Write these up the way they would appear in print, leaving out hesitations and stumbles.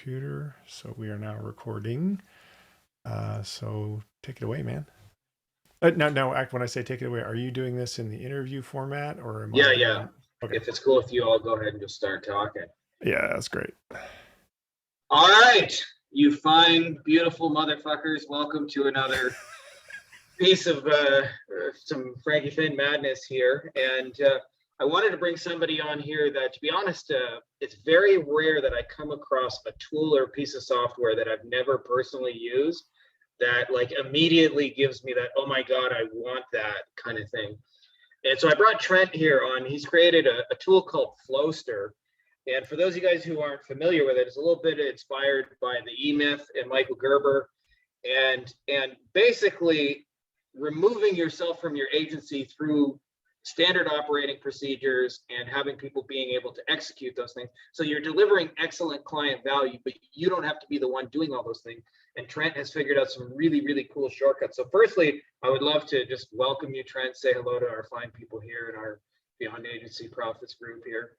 computer. So we are now recording. So take it away, man. Now, when I say take it away, are you doing this in the interview format or am I Yeah, doing yeah. it? Okay. If it's cool with you, I'll go ahead and just start talking. Yeah, that's great. All right, you fine, beautiful motherfuckers. Welcome to another piece of some Frankie Finn madness here. And I wanted to bring somebody on here that, to be honest, it's very rare that I come across a tool or a piece of software that I've never personally used that like immediately gives me that, oh my God, I want that kind of thing. And so I brought Trent here on. He's created a tool called Flowster. And for those of you guys who aren't familiar with it, it's a little bit inspired by the E-Myth and Michael Gerber. And basically removing yourself from your agency through standard operating procedures and having people being able to execute those things. So you're delivering excellent client value, but you don't have to be the one doing all those things. And Trent has figured out some really, really cool shortcuts. So firstly, I would love to just welcome you, Trent, say hello to our fine people here in our Beyond Agency Profits group here.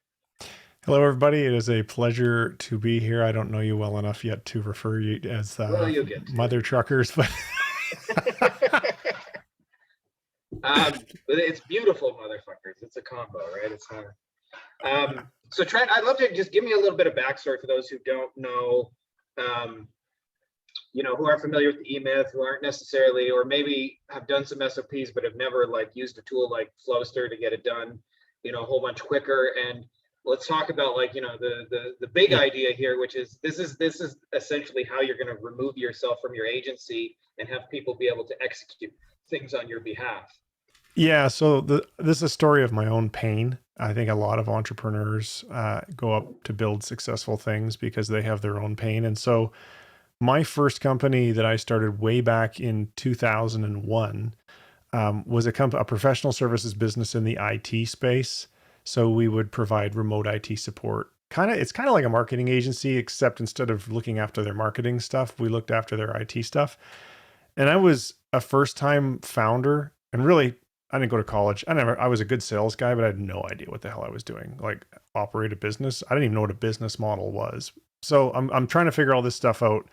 Hello, everybody. It is a pleasure to be here. I don't know you well enough yet to refer you as Well, you'll get to mother truckers, but it's beautiful, motherfuckers. It's a combo, right? It's not. So Trent, I'd love to just give me a little bit of backstory for those who don't know, who aren't familiar with the E-Myth, who aren't necessarily, or maybe have done some SOPs but have never like used a tool like Flowster to get it done, a whole bunch quicker. And let's talk about like the big idea here, which is this is essentially how you're going to remove yourself from your agency and have people be able to execute things on your behalf. Yeah, so this is a story of my own pain. I think a lot of entrepreneurs go up to build successful things because they have their own pain. And so my first company that I started way back in 2001 was a professional services business in the IT space. So we would provide remote IT support. It's kind of like a marketing agency, except instead of looking after their marketing stuff, we looked after their IT stuff. And I was a first-time founder, and really, I didn't go to college. I was a good sales guy, but I had no idea what the hell I was doing. Like operate a business. I didn't even know what a business model was. So I'm trying to figure all this stuff out.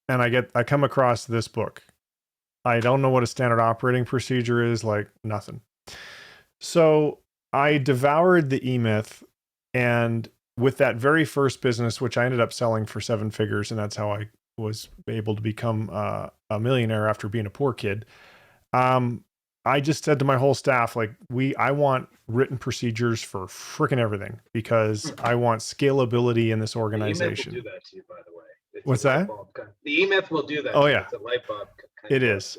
And I come across this book. I don't know what a standard operating procedure is, like nothing. So I devoured the E-Myth, and with that very first business, which I ended up selling for 7 figures, and that's how I was able to become a millionaire after being a poor kid. I just said to my whole staff, like, I want written procedures for freaking everything because I want scalability in this organization. The E-Myth will do that to you, by the way. It's What's that? The E-Myth will do that. Oh yeah, it's a light bulb. It is.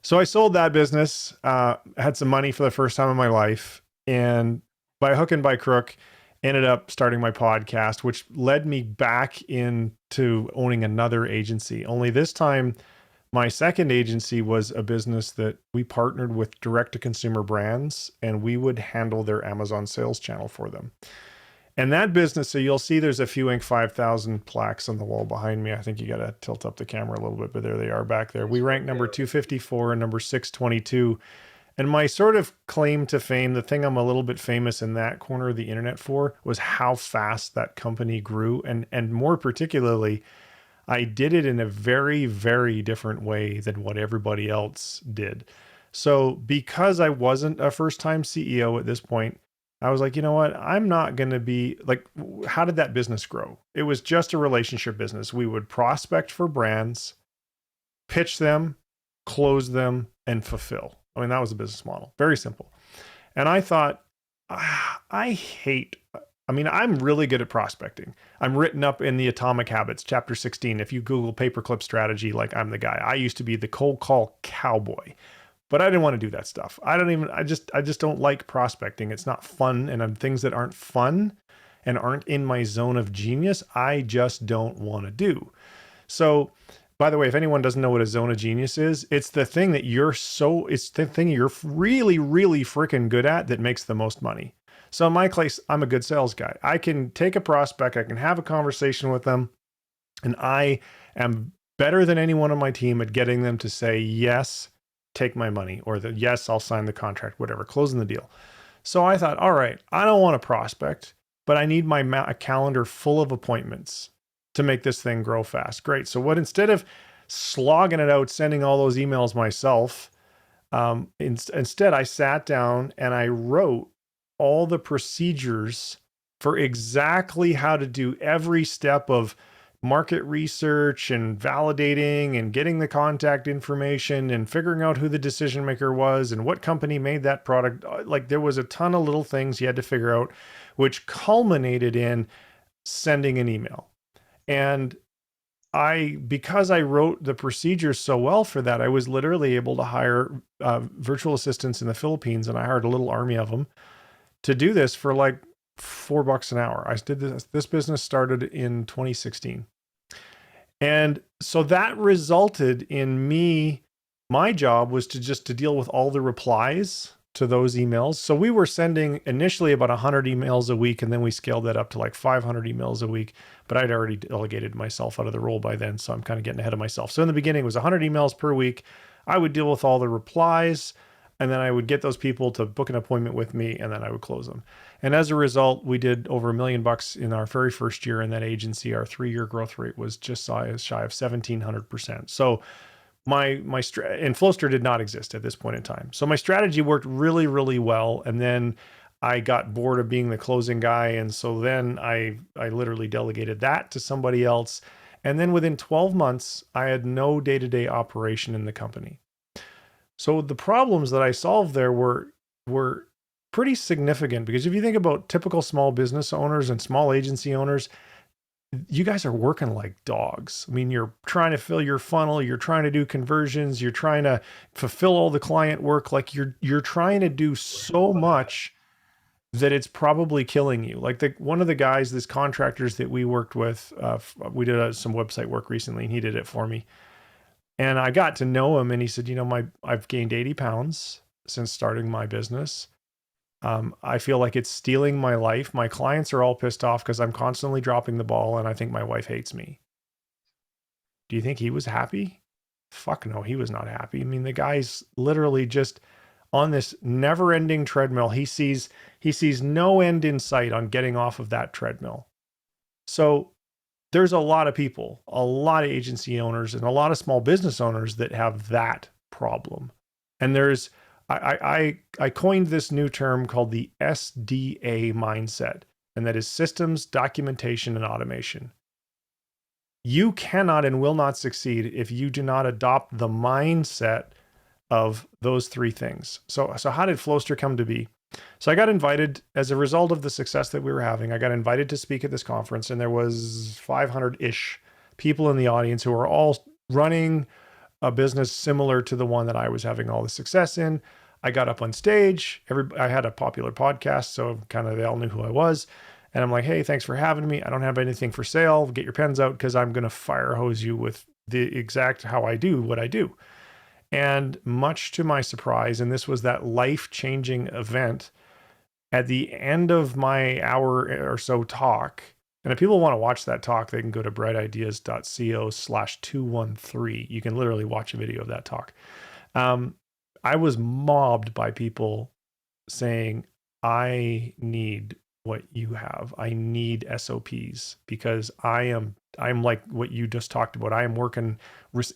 So I sold that business, had some money for the first time in my life, and by hook and by crook, ended up starting my podcast, which led me back into owning another agency. Only this time, my second agency was a business that we partnered with direct-to-consumer brands, and we would handle their Amazon sales channel for them. And that business, so you'll see there's a few Inc. 5000 plaques on the wall behind me. I think you got to tilt up the camera a little bit, but there they are back there. We ranked number 254 and number 622. And my sort of claim to fame, the thing I'm a little bit famous in that corner of the internet for, was how fast that company grew. And more particularly, I did it in a very, very different way than what everybody else did. So because I wasn't a first-time CEO at this point, I was like, you know what? I'm not going to be like, how did that business grow? It was just a relationship business. We would prospect for brands, pitch them, close them, and fulfill. I mean, that was the business model. Very simple. And I thought, I'm really good at prospecting. I'm written up in the Atomic Habits, chapter 16. If you Google paperclip strategy, like I'm the guy. I used to be the cold call cowboy. But I didn't want to do that stuff. I just don't like prospecting. It's not fun. And things that aren't fun and aren't in my zone of genius, I just don't want to do. So, by the way, if anyone doesn't know what a zone of genius is, it's the thing that it's the thing you're really, really freaking good at that makes the most money. So in my case, I'm a good sales guy. I can take a prospect, I can have a conversation with them, and I am better than anyone on my team at getting them to say yes, take my money, or yes, I'll sign the contract, whatever, closing the deal. So I thought, all right, I don't want to prospect, but I need a calendar full of appointments. to make this thing grow fast. Great. So what, instead of slogging it out, sending all those emails myself, instead I sat down and I wrote all the procedures for exactly how to do every step of market research and validating and getting the contact information and figuring out who the decision maker was and what company made that product. Like, there was a ton of little things you had to figure out, which culminated in sending an email. And because I wrote the procedures so well for that, I was literally able to hire virtual assistants in the Philippines, and I hired a little army of them to do this for like $4 an hour. I did this. This business started in 2016. And so that resulted in me, my job was to deal with all the replies to those emails. So we were sending initially about 100 emails a week, and then we scaled that up to like 500 emails a week. But I'd already delegated myself out of the role by then, so I'm kind of getting ahead of myself. So in the beginning, it was 100 emails per week. I would deal with all the replies, and then I would get those people to book an appointment with me, and then I would close them. And as a result, we did over $1 million in our very first year in that agency. Our 3-year growth rate was just shy of 1,700%. So and Flowster did not exist at this point in time. So my strategy worked really, really well. And then I got bored of being the closing guy. And so then I literally delegated that to somebody else. And then within 12 months, I had no day-to-day operation in the company. So the problems that I solved there were pretty significant, because if you think about typical small business owners and small agency owners, you guys are working like dogs. I mean, you're trying to fill your funnel, you're trying to do conversions, you're trying to fulfill all the client work. Like, you're trying to do so much that it's probably killing you. Like, one of the guys, this contractors that we worked with, we did some website work recently, and he did it for me. And I got to know him, and he said, I've gained 80 pounds since starting my business. I feel like it's stealing my life. My clients are all pissed off because I'm constantly dropping the ball, and I think my wife hates me. Do you think he was happy? Fuck no, he was not happy. I mean, the guy's literally just on this never-ending treadmill. He sees no end in sight on getting off of that treadmill. So there's a lot of people, a lot of agency owners, and a lot of small business owners that have that problem. And I coined this new term called the SDA mindset, and that is systems, documentation, and automation. You cannot and will not succeed if you do not adopt the mindset of those three things. So how did Flowster come to be? So I got invited, as a result of the success that we were having, I got invited to speak at this conference, and there was 500-ish people in the audience who were all running a business similar to the one that I was having all the success in. I got up on stage. I had a popular podcast, so kind of they all knew who I was. And I'm like, hey, thanks for having me. I don't have anything for sale. Get your pens out, because I'm going to fire hose you with the exact how I do what I do. And much to my surprise, and this was that life-changing event, at the end of my hour or so talk, and if people want to watch that talk, they can go to brightideas.co/213. You can literally watch a video of that talk. I was mobbed by people saying, I need what you have. I need SOPs, because I'm like what you just talked about. I am working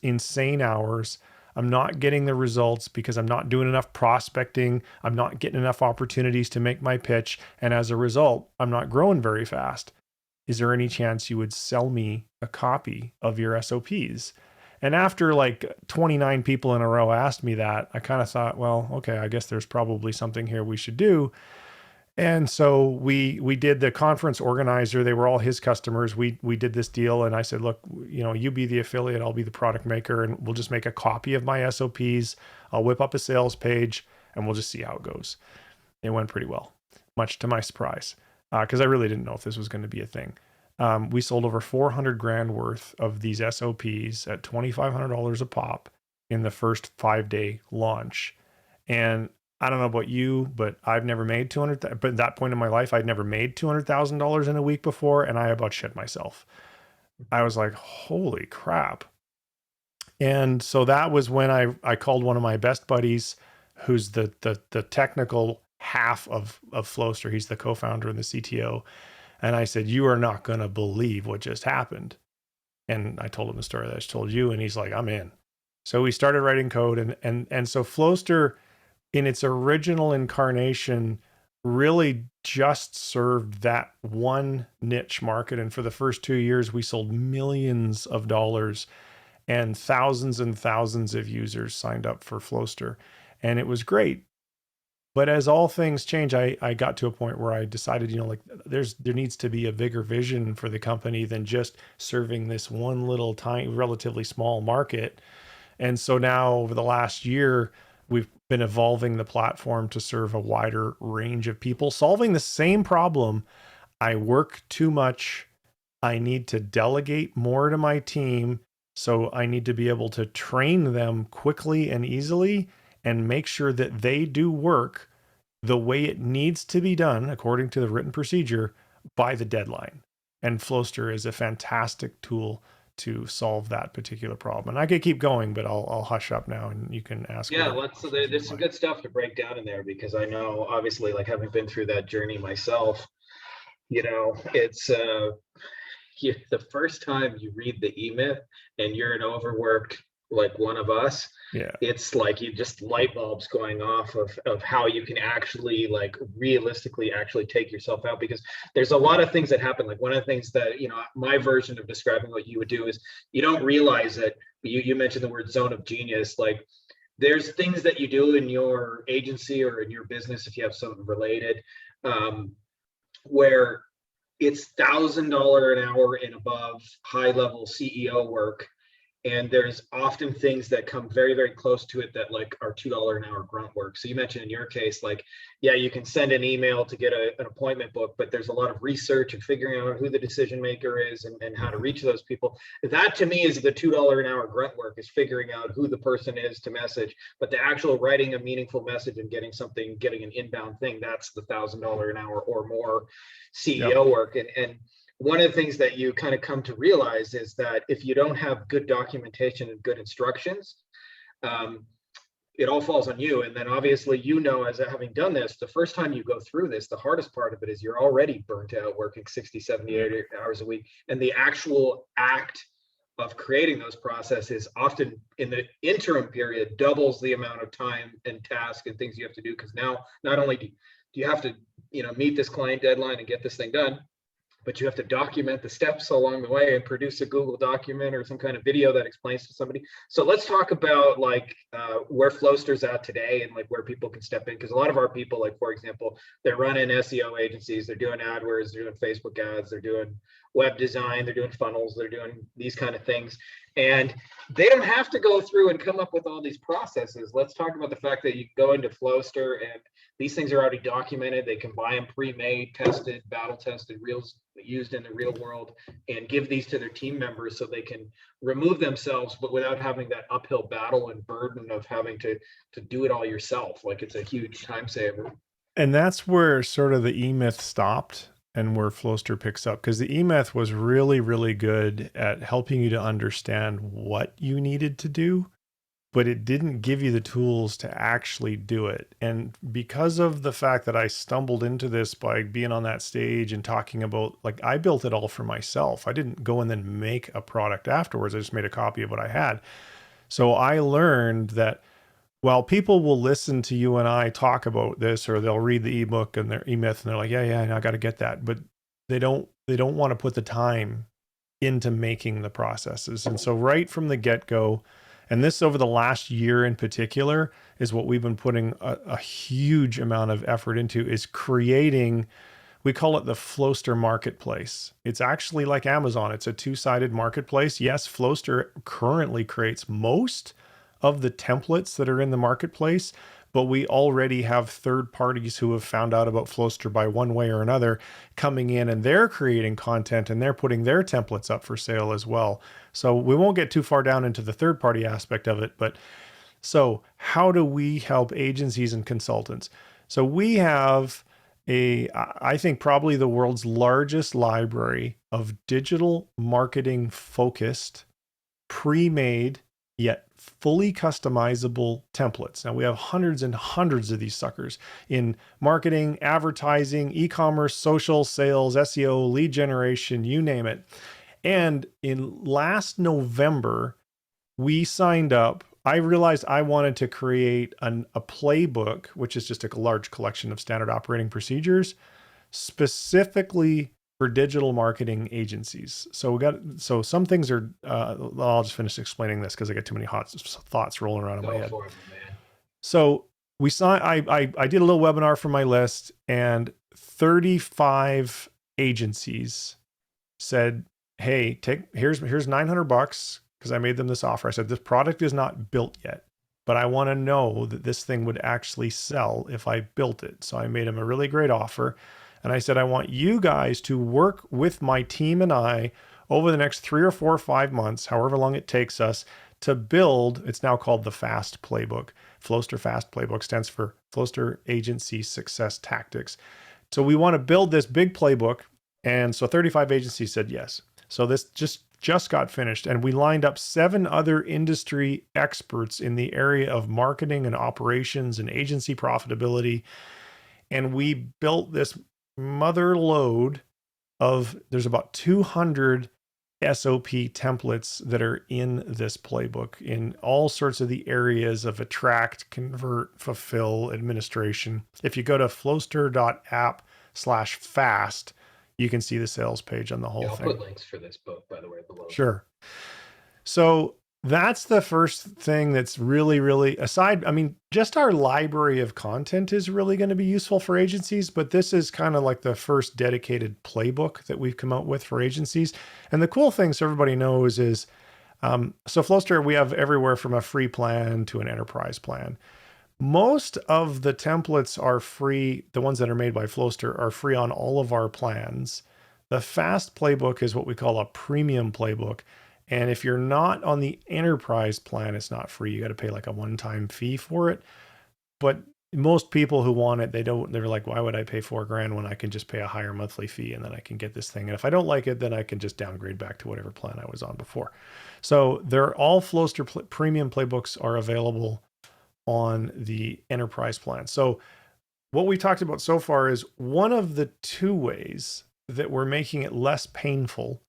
insane hours. I'm not getting the results because I'm not doing enough prospecting. I'm not getting enough opportunities to make my pitch. And as a result, I'm not growing very fast. Is there any chance you would sell me a copy of your SOPs? And after like 29 people in a row asked me that, I kind of thought, well, okay, I guess there's probably something here we should do. And so we did the conference organizer. They were all his customers. We did this deal, and I said, look, you be the affiliate, I'll be the product maker, and we'll just make a copy of my SOPs. I'll whip up a sales page, and we'll just see how it goes. It went pretty well, much to my surprise, because I really didn't know if this was going to be a thing. We sold over 400 grand worth of these SOPs at $2,500 a pop in the first 5-day launch. And I don't know about you, but I've never made but at that point in my life, I'd never made $200,000 in a week before. And I about shit myself. I was like, holy crap. And so that was when I called one of my best buddies, who's the technical half of Flowster. He's the co-founder and the CTO. And I said, you are not going to believe what just happened. And I told him the story that I just told you, and he's like, I'm in. So we started writing code, and so Flowster in its original incarnation really just served that one niche market. And for the first 2 years, we sold millions of dollars, and thousands of users signed up for Flowster. And it was great. But as all things change, I got to a point where I decided, like there needs to be a bigger vision for the company than just serving this one little tiny, relatively small market. And so now over the last year, we've been evolving the platform to serve a wider range of people, solving the same problem. I work too much. I need to delegate more to my team. So I need to be able to train them quickly and easily and make sure that they do work the way it needs to be done according to the written procedure by the deadline. And Flowster is a fantastic tool to solve that particular problem. And I could keep going, but I'll hush up now and you can ask. Yeah, there's some good stuff to break down in there, because I know, obviously, like having been through that journey myself, it's the first time you read the E-Myth and you're an overworked like one of us, yeah, it's like you just light bulbs going off of how you can actually like realistically actually take yourself out, because there's a lot of things that happen. Like one of the things that, my version of describing what you would do is you don't realize it. You mentioned the word zone of genius. Like there's things that you do in your agency or in your business, if you have something related, where it's $1,000 an hour and above high level CEO work. And there's often things that come very, very close to it that like are $2 an hour grunt work. So you mentioned in your case, like, yeah, you can send an email to get an appointment book, but there's a lot of research and figuring out who the decision maker is and how to reach those people. That to me is the $2 an hour grunt work, is figuring out who the person is to message. But the actual writing a meaningful message and getting an inbound thing, that's the $1,000 an hour or more CEO work. And one of the things that you kind of come to realize is that if you don't have good documentation and good instructions, it all falls on you. And then obviously, as having done this, the first time you go through this, the hardest part of it is you're already burnt out working 60, 70, 80 hours a week. And the actual act of creating those processes often in the interim period doubles the amount of time and task and things you have to do. Because now not only do you have to, meet this client deadline and get this thing done, but you have to document the steps along the way and produce a Google document or some kind of video that explains to somebody. So let's talk about like where Flowster's at today and like where people can step in. Because a lot of our people, like for example, they're running SEO agencies, they're doing AdWords, they're doing Facebook ads, they're doing web design, they're doing funnels, they're doing these kind of things. And they don't have to go through and come up with all these processes. Let's talk about the fact that you go into Flowster and these things are already documented. They can buy them pre-made, tested, battle tested, used in the real world, and give these to their team members so they can remove themselves, but without having that uphill battle and burden of having to do it all yourself. Like it's a huge time saver. And that's where sort of the E-Myth stopped and where Flowster picks up, because the E-Myth was really, really good at helping you to understand what you needed to do, but it didn't give you the tools to actually do it. And because of the fact that I stumbled into this by being on that stage and talking about, like, I built it all for myself. I didn't go and then make a product afterwards. I just made a copy of what I had. So I learned that while people will listen to you and I talk about this, or they'll read the ebook and their E-Myth and they're like, yeah, I got to get that. But they don't want to put the time into making the processes. And so right from the get-go, and this over the last year in particular is what we've been putting a huge amount of effort into, is creating, we call it the Flowster Marketplace. It's actually like Amazon. It's a two-sided marketplace. Yes, Flowster currently creates most of the templates that are in the marketplace, but we already have third parties who have found out about Flowster by one way or another coming in, and they're creating content and they're putting their templates up for sale as well. So we won't get too far down into the third party aspect of it, but so how do we help agencies and consultants? So we have I think probably the world's largest library of digital marketing focused, pre-made, yet fully customizable templates. Now we have hundreds and hundreds of these suckers in marketing, advertising, e-commerce, social, sales, SEO, lead generation, you name it. And in last November, we signed up. I realized I wanted to create a playbook, which is just a large collection of standard operating procedures, specifically for digital marketing agencies. So some things are, I'll just finish explaining this because I get too many hot thoughts rolling around in my head. Go for it, man. So we saw, I did a little webinar for my list, and 35 agencies said, hey, here's $900 because I made them this offer. I said, this product is not built yet, but I want to know that this thing would actually sell if I built it. So I made them a really great offer. And I said, I want you guys to work with my team and I over the next 3 or 4 or 5 months, however long it takes us, to build, it's now called the FAST Playbook. Flowster FAST Playbook stands for Flowster Agency Success Tactics. So we want to build this big playbook. And so 35 agencies said yes. So this just got finished, and we lined up 7 other industry experts in the area of marketing and operations and agency profitability. And we built this mother load of, there's about 200 SOP templates that are in this playbook in all sorts of the areas of attract, convert, fulfill, administration. If you go to flowster.app/fast, you can see the sales page on the whole thing. I'll put links for this book, by the way, below. Sure. So that's the first thing that's really, really just our library of content is really going to be useful for agencies, but this is kind of like the first dedicated playbook that we've come out with for agencies. And the cool thing, so everybody knows, is, so Flowster, we have everywhere from a free plan to an enterprise plan. Most of the templates are free. The ones that are made by Flowster are free on all of our plans. The FAST playbook is what we call a premium playbook. And if you're not on the enterprise plan, it's not free. You got to pay like a one-time fee for it. But most people who want it, they're like, why would I pay $4,000 when I can just pay a higher monthly fee and then I can get this thing? And if I don't like it, then I can just downgrade back to whatever plan I was on before. So all Flowster premium playbooks are available on the enterprise plan. So what we talked about so far is one of the 2 ways that we're making it less painful,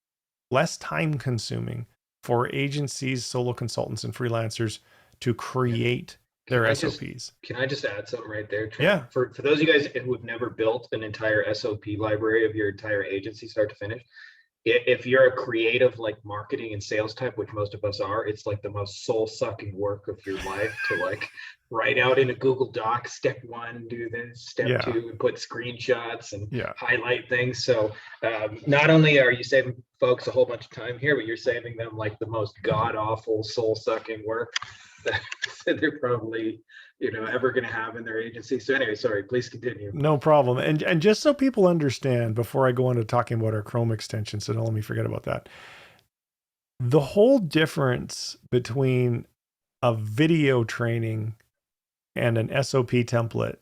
less time consuming for agencies, solo consultants, and freelancers to create their SOPs. Can I just add something right there, Trent? Yeah. For those of you guys who have never built an entire SOP library of your entire agency start to finish, if you're a creative, like marketing and sales type, which most of us are, it's like the most soul-sucking work of your life to like write out in a Google Doc, step 1, do this, step 2, and put screenshots and highlight things. So not only are you saving folks a whole bunch of time here, but you're saving them like the most god-awful, soul-sucking work that they're probably ever going to have in their agency. So anyway, sorry, please continue. No problem. And just so people understand, before I go into talking about our Chrome extension, so don't let me forget about that. The whole difference between a video training and an SOP template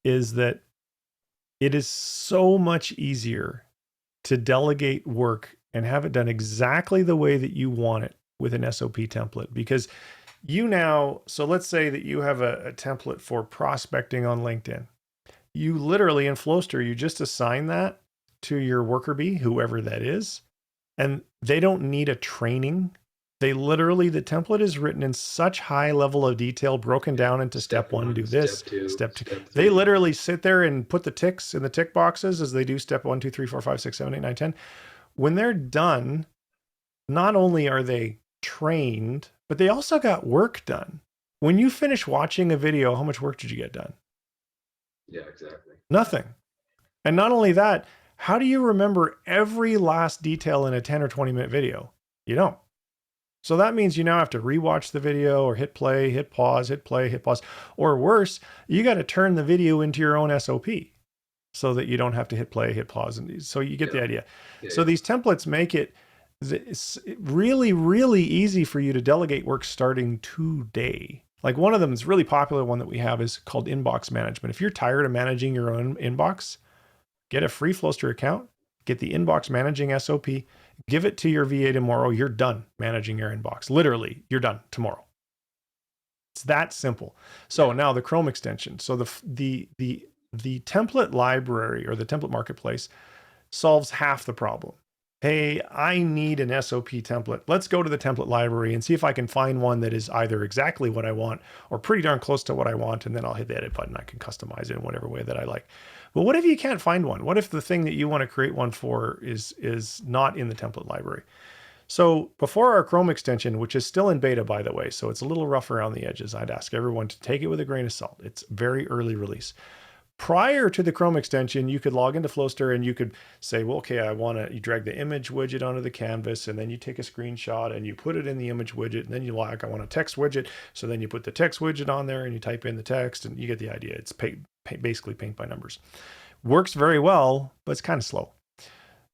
is that it is so much easier to delegate work and have it done exactly the way that you want it with an SOP template. Because so let's say that you have a template for prospecting on LinkedIn. You literally in Flowster, you just assign that to your worker bee, whoever that is, and they don't need a training. The template is written in such high level of detail, broken down into step 1, do this, step 2. They literally sit there and put the ticks in the tick boxes as they do step 1, 2, 3, 4, 5, 6, 7, 8, 9, 10. When they're done, not only are they trained, but they also got work done. When you finish watching a video, how much work did you get done? Yeah, exactly. Nothing. And not only that, how do you remember every last detail in a 10 or 20-minute video? You don't. So that means you now have to rewatch the video or hit play, hit pause, hit play, hit pause. Or worse, you got to turn the video into your own SOP so that you don't have to hit play, hit pause. And so you get the idea. So these templates make it really, really easy for you to delegate work starting today. Like one of them is really popular one that we have is called inbox management. If you're tired of managing your own inbox, get a free Flowster account, get the inbox managing SOP, give it to your VA tomorrow. You're done managing your inbox. Literally, you're done tomorrow. It's that simple. So now the Chrome extension. So the template library or the template marketplace solves half the problem. hey, I need an SOP template. Let's go to the template library and see if I can find one that is either exactly what I want or pretty darn close to what I want. And then I'll hit the edit button. I can customize it in whatever way that I like. But what if you can't find one? What if the thing that you want to create one for is not in the template library? So before our Chrome extension, which is still in beta, by the way, so it's a little rough around the edges, I'd ask everyone to take it with a grain of salt. It's very early release. Prior to the Chrome extension, you could log into Flowster and you could say, well, okay, you drag the image widget onto the canvas, and then you take a screenshot and you put it in the image widget, and then you like, I want a text widget. So then you put the text widget on there and you type in the text, and you get the idea. It's basically paint by numbers. Works very well, but it's kind of slow.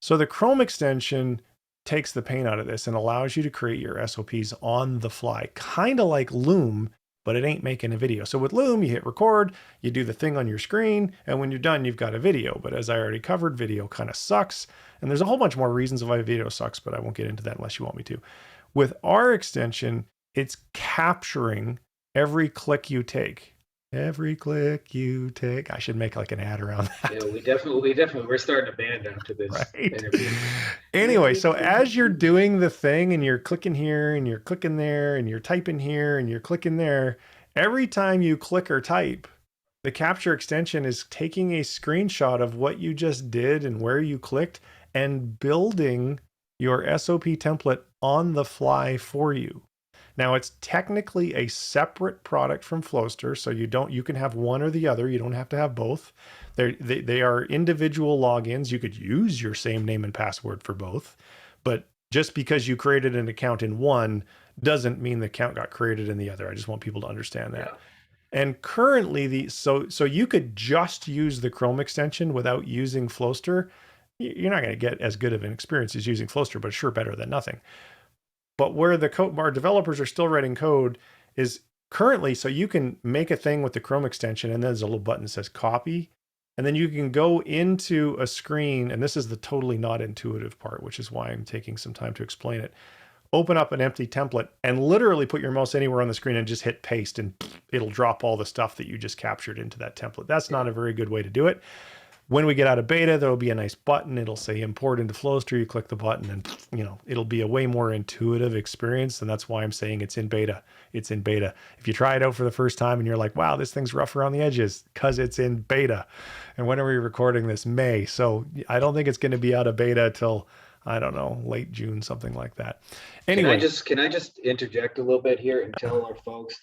So the Chrome extension takes the pain out of this and allows you to create your SOPs on the fly, kind of like Loom, but it ain't making a video. So with Loom, you hit record, you do the thing on your screen, and when you're done, you've got a video. But as I already covered, video kind of sucks. And there's a whole bunch more reasons why video sucks, but I won't get into that unless you want me to. With our extension, it's capturing every click you take. Every click you take. I should make like an ad around that. Yeah, we definitely, we're starting a band after this interview. Anyway, so as you're doing the thing and you're clicking here and you're clicking there and you're typing here and you're clicking there, every time you click or type, the capture extension is taking a screenshot of what you just did and where you clicked and building your SOP template on the fly for you. Now, it's technically a separate product from Flowster, so you can have one or the other. You don't have to have both. They are individual logins. You could use your same name and password for both, but just because you created an account in one doesn't mean the account got created in the other. I just want people to understand that. Yeah. And currently, so you could just use the Chrome extension without using Flowster. You're not going to get as good of an experience as using Flowster, but sure better than nothing. But where our developers are still writing code is currently, so you can make a thing with the Chrome extension, and then there's a little button that says copy. And then you can go into a screen, and this is the totally not intuitive part, which is why I'm taking some time to explain it. Open up an empty template and literally put your mouse anywhere on the screen and just hit paste, and it'll drop all the stuff that you just captured into that template. That's not a very good way to do it. When we get out of beta, there'll be a nice button. It'll say import into Flowster. You click the button and, it'll be a way more intuitive experience. And that's why I'm saying it's in beta. It's in beta. If you try it out for the first time and you're like, wow, this thing's rough around the edges, because it's in beta. And when are we recording this? May. So I don't think it's going to be out of beta till, I don't know, late June, something like that. Anyway. Can I just interject a little bit here and tell our folks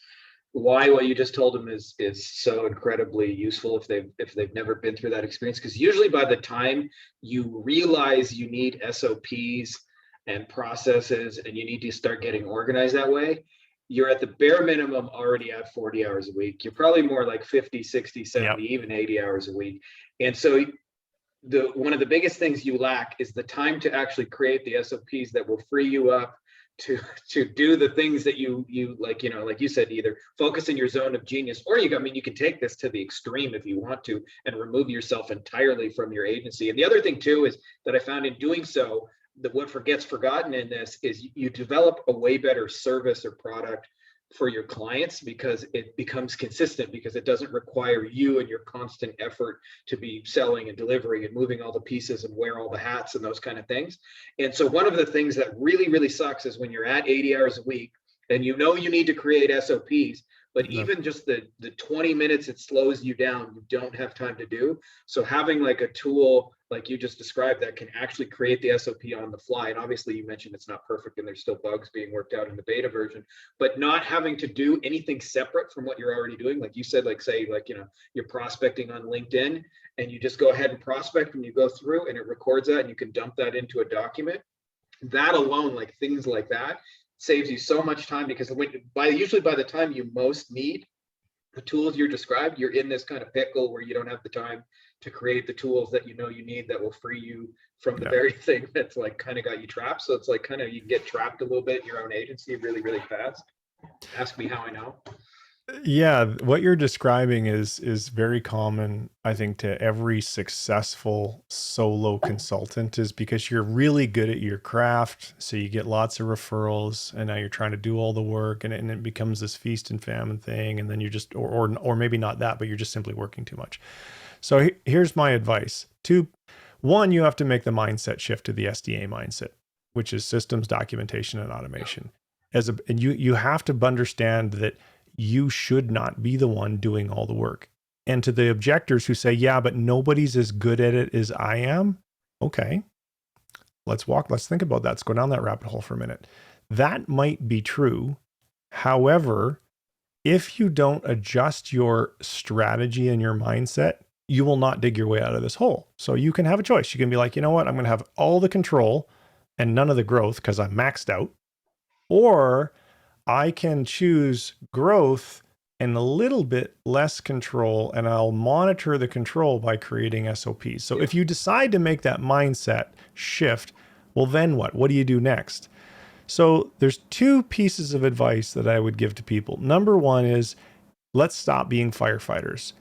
why what you just told them is so incredibly useful if they've never been through that experience? Because usually by the time you realize you need SOPs and processes and you need to start getting organized that way, you're at the bare minimum already at 40 hours a week. You're probably more like 50, 60, 70, yep, even 80 hours a week. And so one of the biggest things you lack is the time to actually create the SOPs that will free you up to do the things that you like, like you said, either focus in your zone of genius, or you can take this to the extreme if you want to and remove yourself entirely from your agency. And the other thing too is that I found in doing so, that what gets forgotten in this is you develop a way better service or product for your clients because it becomes consistent, because it doesn't require you and your constant effort to be selling and delivering and moving all the pieces and wear all the hats and those kind of things. And so one of the things that really, really sucks is when you're at 80 hours a week and you need to create SOPs, but even just the 20 minutes it slows you down, you don't have time to do. So having like a tool like you just described that can actually create the SOP on the fly. And obviously you mentioned it's not perfect and there's still bugs being worked out in the beta version, but not having to do anything separate from what you're already doing. Like you said, you're prospecting on LinkedIn and you just go ahead and prospect and you go through and it records that and you can dump that into a document. That alone, like things like that, saves you so much time, because usually by the time you most need the tools you described, you're in this kind of pickle where you don't have the time to create the tools that you need that will free you from the very thing that's like kind of got you trapped. So it's like kind of you get trapped a little bit in your own agency really, really fast. Ask me how I know. Yeah, what you're describing is very common, I think, to every successful solo consultant, is because you're really good at your craft, so you get lots of referrals, and now you're trying to do all the work, and it becomes this feast and famine thing, and then you're just, or maybe not that, but you're just simply working too much. So here's my advice. One, you have to make the mindset shift to the SDA mindset, which is systems, documentation, and automation. And you have to understand that you should not be the one doing all the work. And to the objectors who say, yeah, but nobody's as good at it as I am. Okay, let's think about that. Let's go down that rabbit hole for a minute. That might be true. However, if you don't adjust your strategy and your mindset, you will not dig your way out of this hole. So you can have a choice. You can be like, you know what? I'm going to have all the control and none of the growth because I'm maxed out. Or I can choose growth and a little bit less control, and I'll monitor the control by creating SOPs. So if you decide to make that mindset shift, well, then what? What do you do next? So there's two pieces of advice that I would give to people. Number one is, let's stop being firefighters.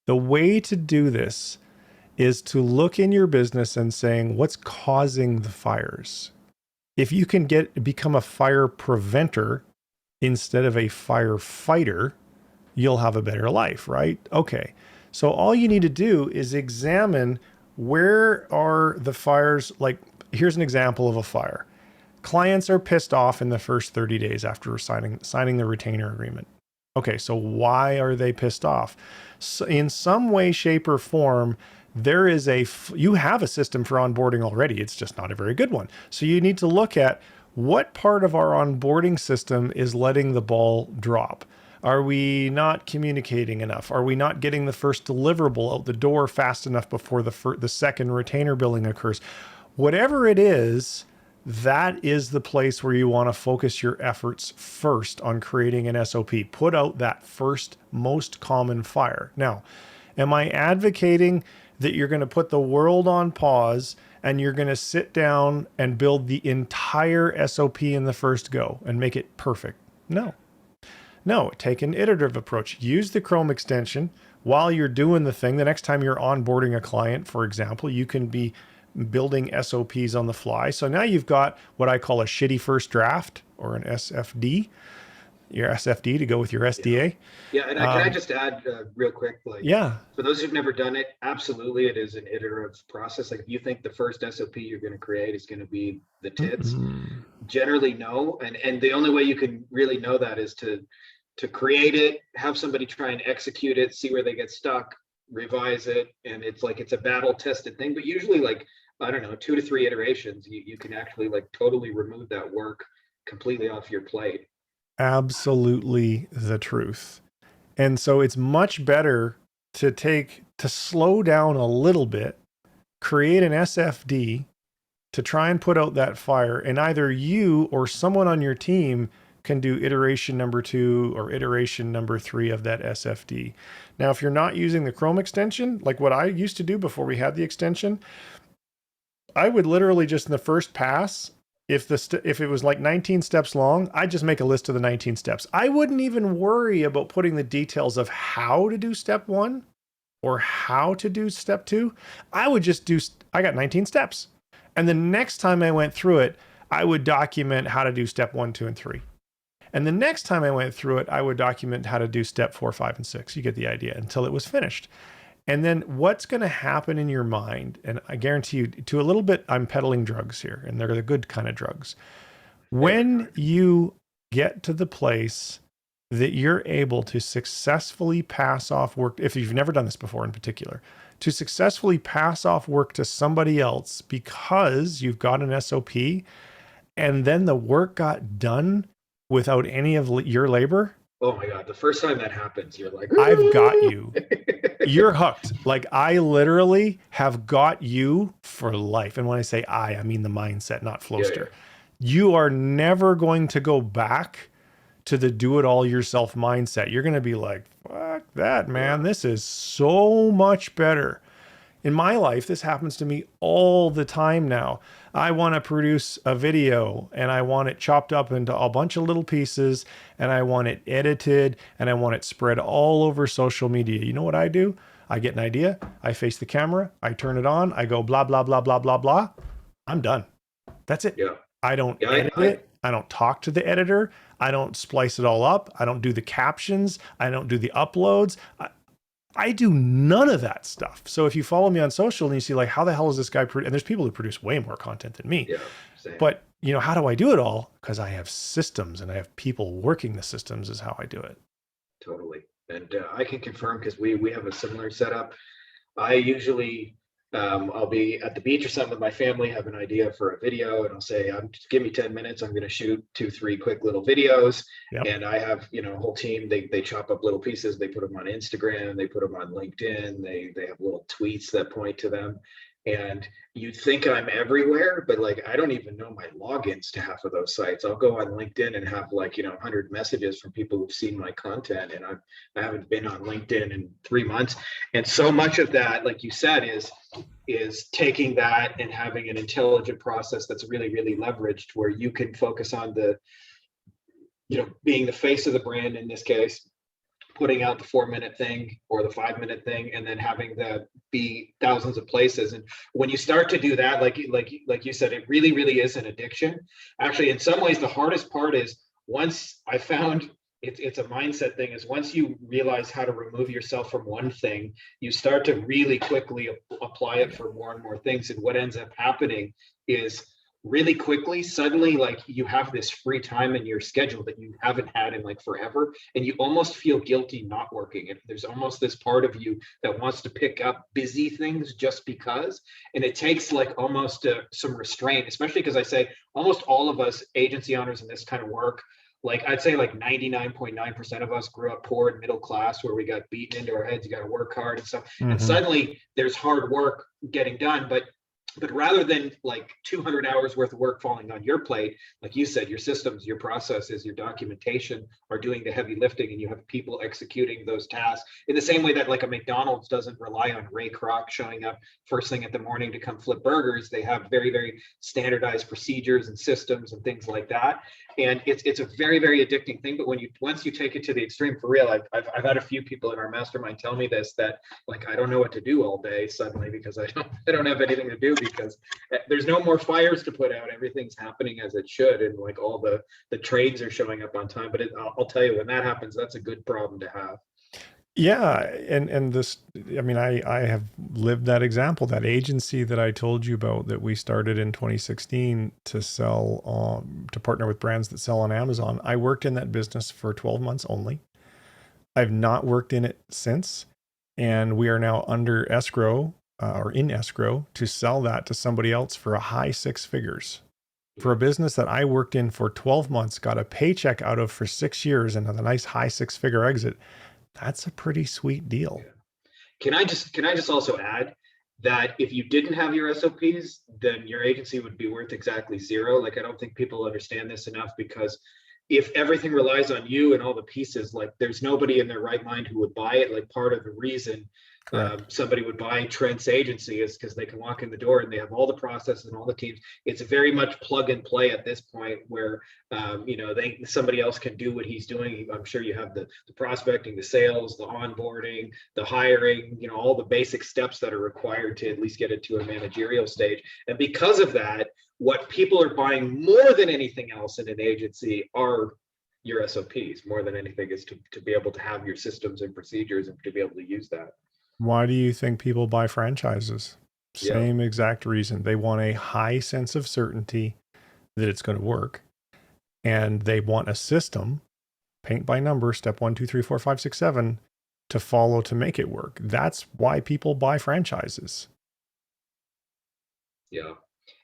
The way to do this is to look in your business and saying, what's causing the fires? If you can become a fire preventer instead of a firefighter, you'll have a better life, right? Okay. So all you need to do is examine, where are the fires? Like, here's an example of a fire. Clients are pissed off in the first 30 days after signing the retainer agreement. Okay, so why are they pissed off? So in some way, shape, or form, there is you have a system for onboarding already. It's just not a very good one. So you need to look at what part of our onboarding system is letting the ball drop. Are we not communicating enough? Are we not getting the first deliverable out the door fast enough before the second retainer billing occurs? Whatever it is, that is the place where you want to focus your efforts first on creating an SOP. Put out that first most common fire. Now, am I advocating that you're going to put the world on pause and you're going to sit down and build the entire SOP in the first go and make it perfect? No. No, take an iterative approach. Use the Chrome extension while you're doing the thing. The next time you're onboarding a client, for example, you can be building SOPs on the fly. So now you've got what I call a shitty first draft, or an SFD, your SFD to go with your SDA. Yeah, and can I just add real quick, like, yeah, for those who've never done it, absolutely it is an iterative process. Like, if you think the first SOP you're going to create is going to be the tits, generally no. And the only way you can really know that is to create it, have somebody try and execute it, see where they get stuck, revise it, and it's a battle tested thing. But usually, like, I don't know, 2 to 3 iterations, you can actually like totally remove that work completely off your plate. Absolutely the truth. And so it's much better to slow down a little bit, create an SFD to try and put out that fire, and either you or someone on your team can do iteration number 2 or iteration number 3 of that SFD. Now, if you're not using the Chrome extension, like what I used to do before we had the extension, I would literally just in the first pass, if it was like 19 steps long, I'd just make a list of the 19 steps. I wouldn't even worry about putting the details of how to do step 1 or how to do step 2. I would just I got 19 steps. And the next time I went through it, I would document how to do step 1, 2, and 3. And the next time I went through it, I would document how to do step 4, 5, and 6. You get the idea, until it was finished. And then what's going to happen in your mind, and I guarantee you, to a little bit, I'm peddling drugs here, and they're the good kind of drugs. When you get to the place that you're able to successfully pass off work, if you've never done this before in particular, to successfully pass off work to somebody else because you've got an SOP, and then the work got done without any of your labor. Oh my God. The first time that happens, you're like, I've got you. You're hooked. Like, I literally have got you for life. And when I say I mean the mindset, not Flowster. Yeah. You are never going to go back to the do it all yourself mindset. You're going to be like, fuck that, man. This is so much better. In my life, this happens to me all the time now. I want to produce a video and I want it chopped up into a bunch of little pieces and I want it edited and I want it spread all over social media. You know what I do? I get an idea. I face the camera. I turn it on. I go blah, blah, blah, blah, blah, blah. I'm done. That's it. Yeah. I don't edit it. I don't talk to the editor. I don't splice it all up. I don't do the captions. I don't do the uploads. I do none of that stuff. So if you follow me on social and you see like, how the hell is this guy? And there's people who produce way more content than me. Yeah, same. But you know, how do I do it all? Because I have systems and I have people working the systems is how I do it. Totally. And I can confirm because we have a similar setup. I usually I'll be at the beach or something with my family, have an idea for a video, and I'll say, just give me 10 minutes. I'm going to shoot 2, 3 quick little videos. Yep. And I have, you know, a whole team. They chop up little pieces. They put them on Instagram. They put them on LinkedIn. They have little tweets that point to them. And you think I'm everywhere, but like I don't even know my logins to half of those sites. I'll go on LinkedIn and have like, you know, 100 messages from people who've seen my content, and I haven't been on LinkedIn in 3 months. And so much of that, like you said, is taking that and having an intelligent process that's really, really leveraged, where you can focus on the, you know, being the face of the brand in this case, putting out the 4-minute thing or the 5-minute thing, and then having that be thousands of places. And when you start to do that, like you said, it really, really is an addiction. Actually, in some ways, the hardest part is once I found it's a mindset thing, is once you realize how to remove yourself from one thing, you start to really quickly apply it for more and more things. And what ends up happening is really quickly, suddenly, like you have this free time in your schedule that you haven't had in like forever, and you almost feel guilty not working. And there's almost this part of you that wants to pick up busy things just because, and it takes like almost some restraint, especially because I say almost all of us agency owners in this kind of work, like I'd say like 99.9% of us grew up poor and middle class, where we got beaten into our heads. You got to work hard and stuff. Mm-hmm. And suddenly there's hard work getting done, but rather than like 200 hours worth of work falling on your plate, like you said, your systems, your processes, your documentation are doing the heavy lifting, and you have people executing those tasks in the same way that like a McDonald's doesn't rely on Ray Kroc showing up first thing in the morning to come flip burgers. They have very, very standardized procedures and systems and things like that. And it's a very, very addicting thing. But once you take it to the extreme, for real, I've had a few people in our mastermind tell me this, that like I don't know what to do all day suddenly because I don't have anything to do, because there's no more fires to put out. Everything's happening as it should, and like all the trades are showing up on time. But I'll tell you, when that happens, that's a good problem to have. Yeah. And this, I mean, I have lived that example, that agency that I told you about that we started in 2016 to sell, to partner with brands that sell on Amazon. I worked in that business for 12 months only. I've not worked in it since. And we are now under escrow or in escrow to sell that to somebody else for a high 6 figures. For a business that I worked in for 12 months, got a paycheck out of for 6 years, and a nice high 6-figure exit. That's a pretty sweet deal. Yeah. Can I just also add that if you didn't have your SOPs, then your agency would be worth exactly zero. Like I don't think people understand this enough, because if everything relies on you and all the pieces, like there's nobody in their right mind who would buy it. Like part of the reason somebody would buy Trent's agency is because they can walk in the door and they have all the processes and all the teams. It's very much plug and play at this point, where you know, somebody else can do what he's doing. I'm sure you have the prospecting, the sales, the onboarding, the hiring, you know, all the basic steps that are required to at least get it to a managerial stage. And because of that, what people are buying more than anything else in an agency are your SOPs. More than anything is to be able to have your systems and procedures and to be able to use that. Why do you think people buy franchises? Same exact reason. They want a high sense of certainty that it's going to work. And they want a system, paint by number, step 1, 2, 3, 4, 5, 6, 7, to follow to make it work. That's why people buy franchises. Yeah.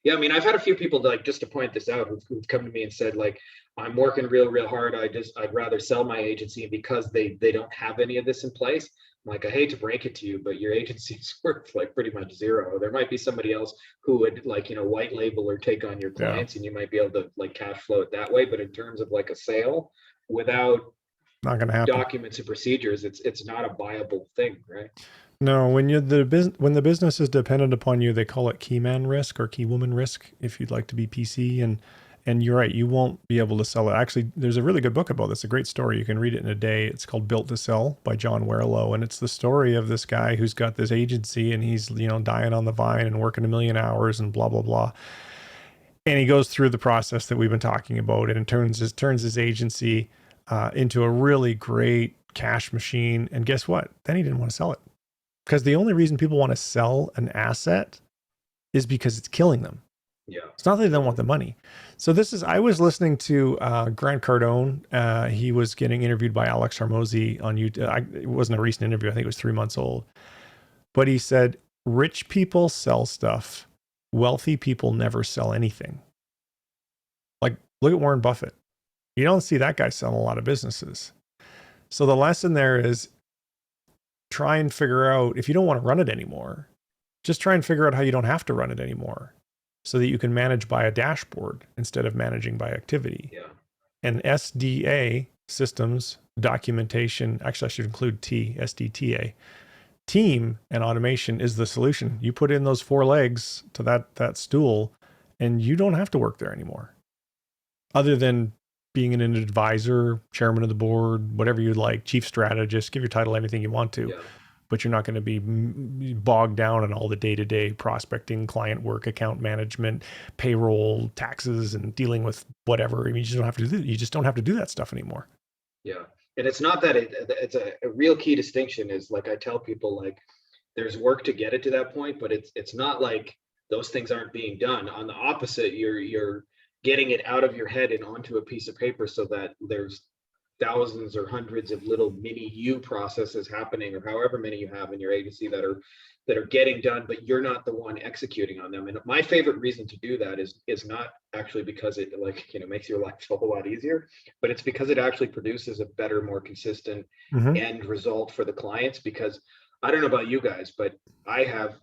Yeah, I mean, I've had a few people, like, just to point this out, who've come to me and said, like, I'm working real hard. I'd rather sell my agency, because they don't have any of this in place. I'm like, I hate to break it to you, but your agency's worth like pretty much zero. There might be somebody else who would, like, you know, white label or take on your clients, and you might be able to like cash flow it that way. But in terms of like a sale, without not going to happen. Documents and procedures, it's not a viable thing, right? No, when the business is dependent upon you, they call it key man risk or key woman risk, if you'd like to be PC. And you're right, you won't be able to sell it. Actually, there's a really good book about this, a great story. You can read it in a day. It's called Built to Sell by John Warrillow. And it's the story of this guy who's got this agency, and he's, you know, dying on the vine and working 1 million hours and blah, blah, blah. And he goes through the process that we've been talking about, and it turns his agency into a really great cash machine. And guess what? Then he didn't want to sell it, because the only reason people want to sell an asset is because it's killing them. Yeah. It's not that they don't want the money. So I was listening to Grant Cardone. He was getting interviewed by Alex Hormozy on YouTube. It wasn't a recent interview. I think it was 3 months old. But he said, rich people sell stuff. Wealthy people never sell anything. Like, look at Warren Buffett. You don't see that guy selling a lot of businesses. So the lesson there is, try and figure out, if you don't want to run it anymore, just try and figure out how you don't have to run it anymore, so that you can manage by a dashboard instead of managing by activity. Yeah. And SDA, systems, documentation, actually I should include SDTA, team and automation, is the solution. You put in those 4 legs to that stool, and you don't have to work there anymore. Other than being an advisor, chairman of the board, whatever you like, chief strategist, give your title anything you want to. Yeah. But you're not going to be bogged down in all the day-to-day prospecting, client work, account management, payroll, taxes, and dealing with whatever. I mean, you just don't have to do that stuff anymore. Yeah. And it's not that it's a real key distinction is, like, I tell people, like, there's work to get it to that point, but it's not like those things aren't being done. On the opposite, you're getting it out of your head and onto a piece of paper, so that there's thousands or hundreds of little mini you processes happening, or however many you have in your agency that are getting done, but you're not the one executing on them. And my favorite reason to do that is not actually because it, like, makes your life a whole lot easier, but it's because it actually produces a better, more consistent end result for the clients. Because I don't know about you guys, but I have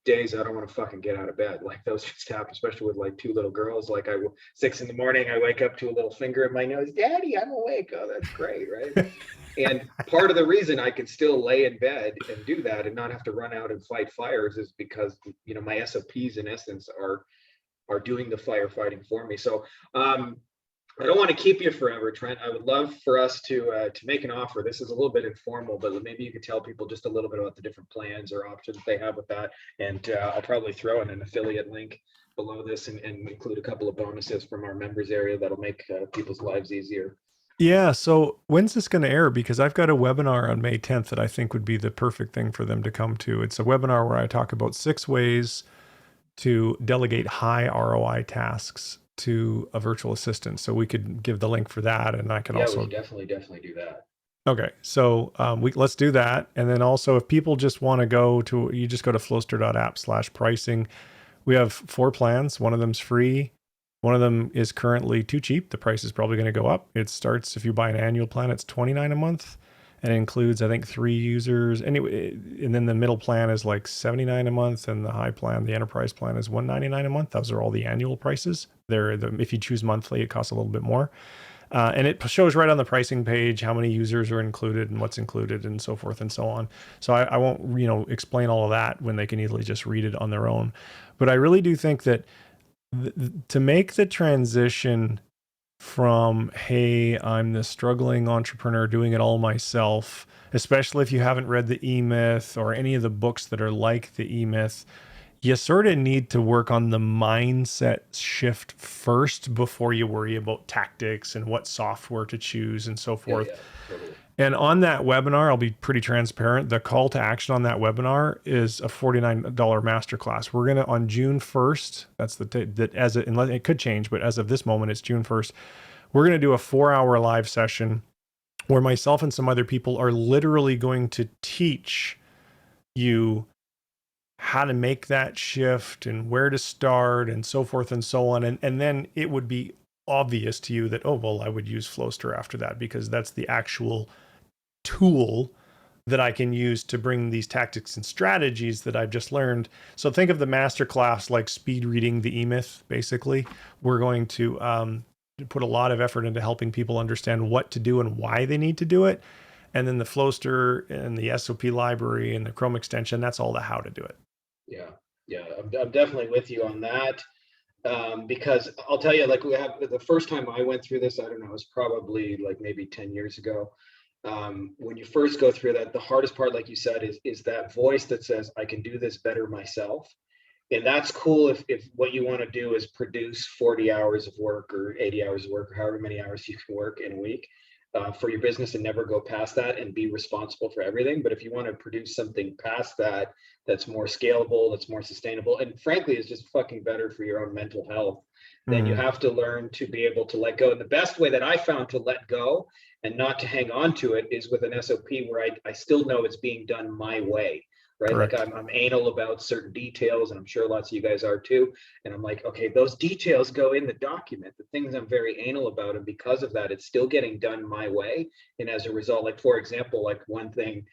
days I don't want to fucking get out of bed. Like, those just happen, especially with like 2 little girls. Like, 6 a.m, I wake up to a little finger in my nose. Daddy, I'm awake. Oh, that's great, right? And part of the reason I can still lay in bed and do that and not have to run out and fight fires is because, my SOPs in essence are doing the firefighting for me. So I don't want to keep you forever, Trent. I would love for us to make an offer. This is a little bit informal, but maybe you could tell people just a little bit about the different plans or options they have with that. And I'll probably throw in an affiliate link below this and include a couple of bonuses from our members area that'll make people's lives easier. Yeah. So when's this going to air? Because I've got a webinar on May 10th that I think would be the perfect thing for them to come to. It's a webinar where I talk about 6 ways to delegate high ROI tasks to a virtual assistant. So we could give the link for that, and I can also we definitely do that. Okay, so let's do that. And then also, if people just want to you just go to flowster.app/pricing. We have 4 plans. One of them's free. One of them is currently too cheap. The price is probably going to go up. It starts, if you buy an annual plan, it's $29 a month. And it includes, I think, 3 users. Anyway, and then the middle plan is like $79 a month, and the high plan, the enterprise plan, is $199 a month. Those are all the annual prices. If you choose monthly, it costs a little bit more. And it shows right on the pricing page how many users are included and what's included and so forth and so on. So I won't explain all of that when they can easily just read it on their own. But I really do think that to make the transition from, hey, I'm the struggling entrepreneur doing it all myself, especially if you haven't read the E-Myth or any of the books that are like the E-Myth, you sort of need to work on the mindset shift first before you worry about tactics and what software to choose and so forth. Yeah, totally. And on that webinar, I'll be pretty transparent. The call to action on that webinar is a $49 masterclass. We're going to, on June 1st, that's the date that unless it could change, but as of this moment, it's June 1st. We're going to do a 4-hour live session where myself and some other people are literally going to teach you how to make that shift and where to start and so forth and so on. And then it would be obvious to you that, oh, well, I would use Flowster after that, because that's the actual tool that I can use to bring these tactics and strategies that I've just learned. So think of the masterclass like speed reading the E-Myth, basically. We're going to put a lot of effort into helping people understand what to do and why they need to do it. And then the Flowster and the SOP library and the Chrome extension, that's all the how to do it. Yeah, I'm definitely with you on that. Because I'll tell you, like, we have the first time I went through this, I don't know, it was probably like maybe 10 years ago. When you first go through that, the hardest part, like you said, is that voice that says, I can do this better myself. And that's cool if what you want to do is produce 40 hours of work or 80 hours of work or however many hours you can work in a week. for your business and never go past that and be responsible for everything. But if you want to produce something past that, that's more scalable, that's more sustainable, and frankly is just fucking better for your own mental health, then you have to learn to be able to let go. And the best way that I found to let go and not to hang on to it is with an SOP where I still know it's being done my way. Right. Correct. Like I'm anal about certain details, and I'm sure lots of you guys are too. And I'm like, okay, those details go in the document, the things I'm very anal about. And because of that, it's still getting done my way. And as a result, like, for example, like one thing,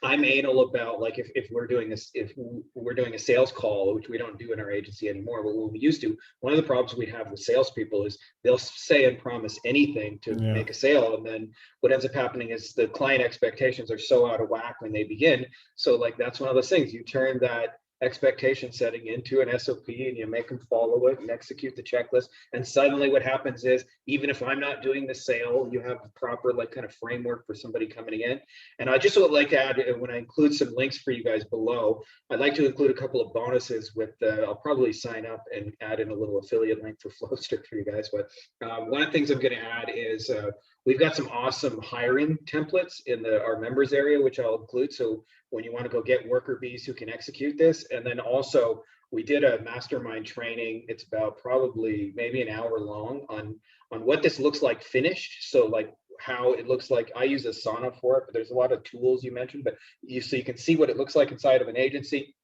I'm anal about, like, if we're doing this, if we're doing a sales call, which we don't do in our agency anymore, but when we used to, one of the problems we have with salespeople is they'll say and promise anything to make a sale. And then what ends up happening is the client expectations are so out of whack when they begin. So like, that's one of those things, you turn that expectation setting into an SOP and you make them follow it and execute the checklist. And suddenly what happens is, even if I'm not doing the sale, you have a proper like kind of framework for somebody coming in. And I just would like to add, when I include some links for you guys below, I'd like to include a couple of bonuses with, I'll probably sign up and add in a little affiliate link for Flowster for you guys. But one of the things I'm going to add is we've got some awesome hiring templates in our members area, which I'll include. So when you want to go get worker bees who can execute this. And then also we did a mastermind training. It's about probably maybe an hour long on what this looks like finished. So like how it looks like, I use Asana for it, but there's a lot of tools you mentioned, but so you can see what it looks like inside of an agency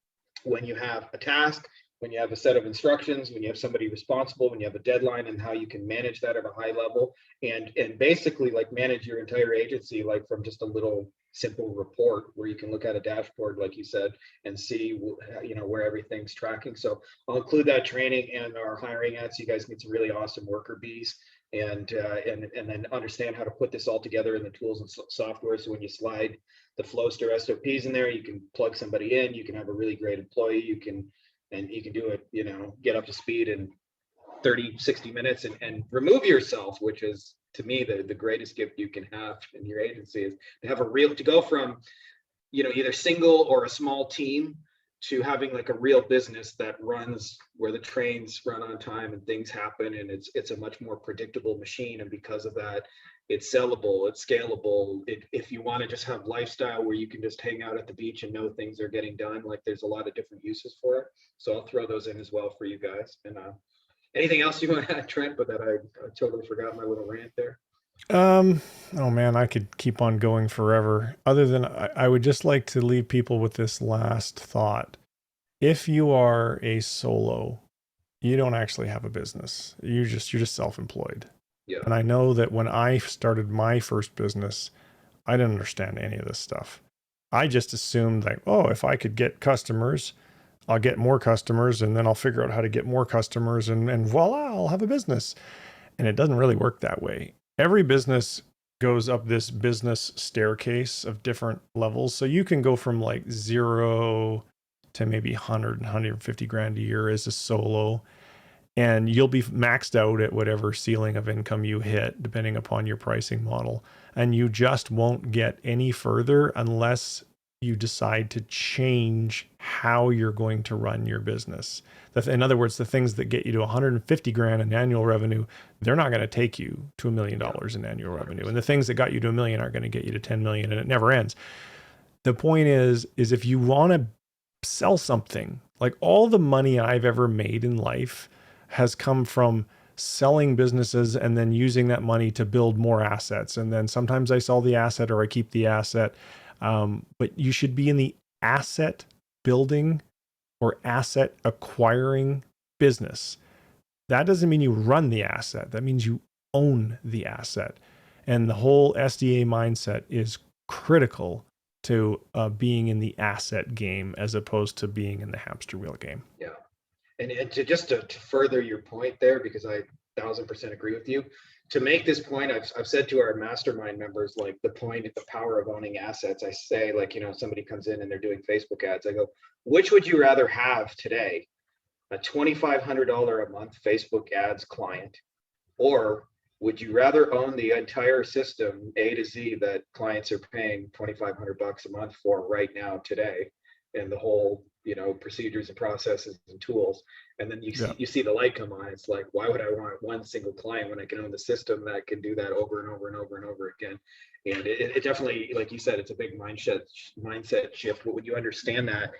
when you have a task, when you have a set of instructions, when you have somebody responsible, when you have a deadline, and how you can manage that at a high level, and basically like manage your entire agency, like from just a little simple report where you can look at a dashboard, like you said, and see, you know, where everything's tracking. So I'll include that training and our hiring ads. So you guys get some really awesome worker bees, and then understand how to put this all together in the tools and software. So when you slide the Flowster SOPs in there, you can plug somebody in, you can have a really great employee, you can do it, you know, get up to speed in 30, 60 minutes and remove yourself, which is, to me, the greatest gift you can have in your agency, is to go from, you know, either single or a small team to having like a real business that runs, where the trains run on time and things happen, and it's a much more predictable machine. And because of that, it's sellable, it's scalable. If you want to just have lifestyle where you can just hang out at the beach and know things are getting done, like there's a lot of different uses for it. So I'll throw those in as well for you guys. And anything else you want to add, Trent? But that I totally forgot my little rant there. Oh man, I could keep on going forever. Other than I would just like to leave people with this last thought. If you are a solo, you don't actually have a business. You're just self-employed. Yeah. And I know that when I started my first business, I didn't understand any of this stuff. I just assumed like, oh, if I could get customers, I'll get more customers, and then I'll figure out how to get more customers, and voila, I'll have a business. And it doesn't really work that way. Every business goes up this business staircase of different levels. So you can go from like 0 to maybe 100, 150 grand a year as a solo. And you'll be maxed out at whatever ceiling of income you hit, depending upon your pricing model. And you just won't get any further unless you decide to change how you're going to run your business. In other words, the things that get you to 150 grand in annual revenue, they're not going to take you to $1 million in annual revenue. And the things that got you to $1 million aren't going to get you to 10 million, and it never ends. The point is if you want to sell something, like all the money I've ever made in life has come from selling businesses and then using that money to build more assets. And then sometimes I sell the asset or I keep the asset. But you should be in the asset building or asset acquiring business. That doesn't mean you run the asset. That means you own the asset. And the whole SDA mindset is critical to being in the asset game as opposed to being in the hamster wheel game. Yeah. And to further your point there, because I 1000% agree with you, to make this point, I've said to our mastermind members, like the power of owning assets. I say, like, you know, somebody comes in and they're doing Facebook ads. I go, which would you rather have today? A $2,500 a month Facebook ads client, or would you rather own the entire system A to Z that clients are paying $2,500 a month for right now today? and the whole, procedures and processes and tools. And then you see the light come on. It's like, why would I want one single client when I can own the system that can do that over and over and over and over again? And it definitely, like you said, it's a big mindset shift. But when you understand that,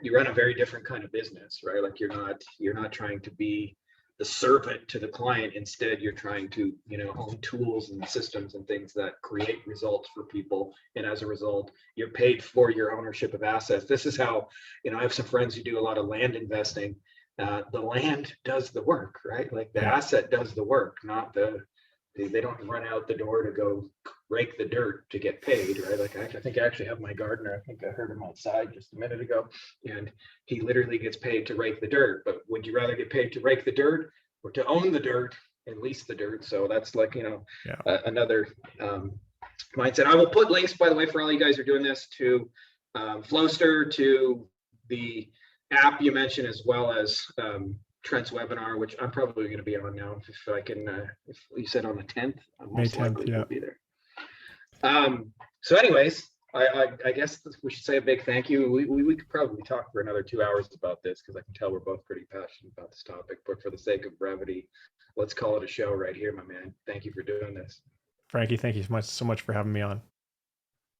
you run a very different kind of business, right? Like you're not trying to be the servant to the client. Instead, you're trying to, own tools and systems and things that create results for people. And as a result, you're paid for your ownership of assets. This is how, I have some friends who do a lot of land investing. The land does the work, right? Like the asset does the work, not they don't run out the door to go rake the dirt to get paid, right? Like I think I actually have my gardener. I think I heard him outside just a minute ago, and he literally gets paid to rake the dirt. But would you rather get paid to rake the dirt or to own the dirt and lease the dirt? So that's like, another mindset. I will put links, by the way, for all you guys who are doing this, to Flowster, to the app you mentioned, as well as Trent's webinar, which I'm probably going to be on now. If I can, if you said on the 10th, I'm most likely will be there. So anyways, I guess we should say a big thank you. We could probably talk for another 2 hours about this, because I can tell we're both pretty passionate about this topic, but for the sake of brevity, let's call it a show right here, my man. Thank you for doing this. Frankie, thank you so much for having me on.